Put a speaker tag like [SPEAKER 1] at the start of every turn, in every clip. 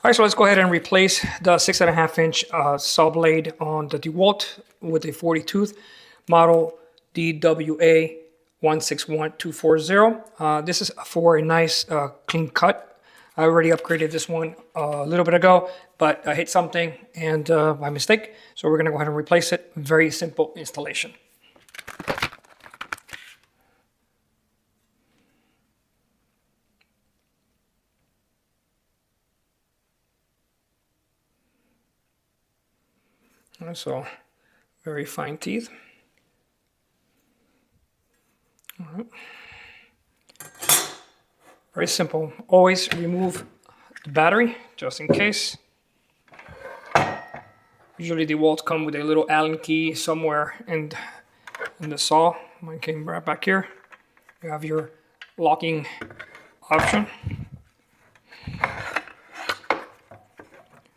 [SPEAKER 1] All right, so let's go ahead and replace the 6.5-inch saw blade on the DEWALT with a 40 tooth model DWA 161240. This is for a nice clean cut. I already upgraded this one a little bit ago, but I hit something and by mistake. So we're gonna go ahead and replace it. Very simple installation. So very fine teeth. All right. Very simple. Always remove the battery just in case. Usually the DEWALTs come with a little Allen key somewhere in the saw. Mine came right back here. You have your locking option.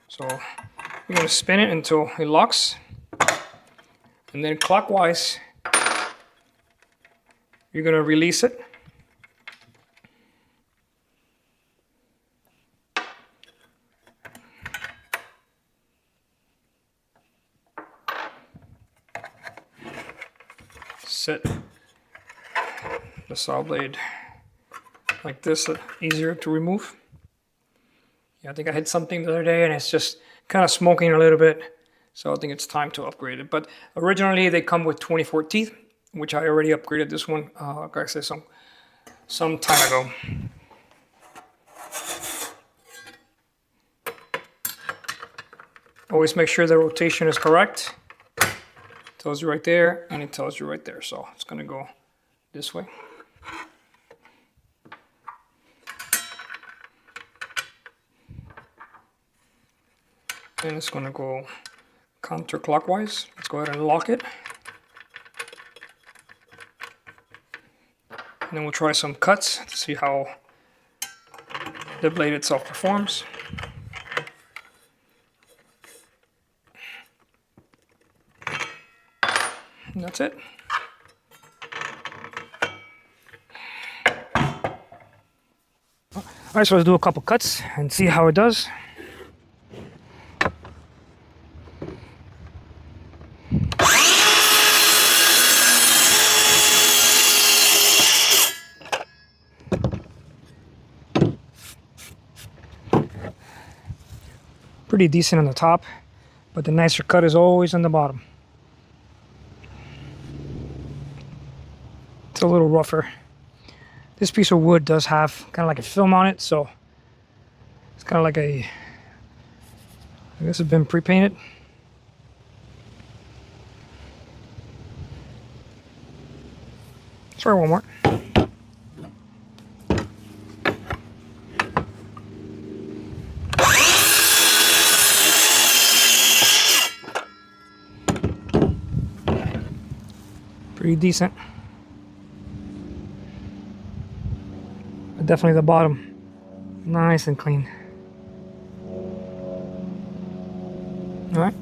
[SPEAKER 1] So you're going to spin it until it locks, and then clockwise you're going to release it. Set the saw blade like this, easier to remove. Yeah, I think I hit something the other day and it's just kind of smoking a little bit, so I think it's time to upgrade it. But originally they come with 24 teeth, which I already upgraded this one, like I said, some time ago. Always make sure the rotation is correct. It tells you right there, and it tells you right there. So it's gonna go this way. And it's going to go counterclockwise. Let's go ahead and lock it. And then we'll try some cuts to see how the blade itself performs. And that's it. All right, so let's do a couple cuts and see how it does. Pretty decent on the top, but the nicer cut is always on the bottom. It's a little rougher. This piece of wood does have kind of like a film on it, so it's kind of like I guess it's been pre-painted. Try one more. Pretty decent. But definitely the bottom, nice and clean. All right.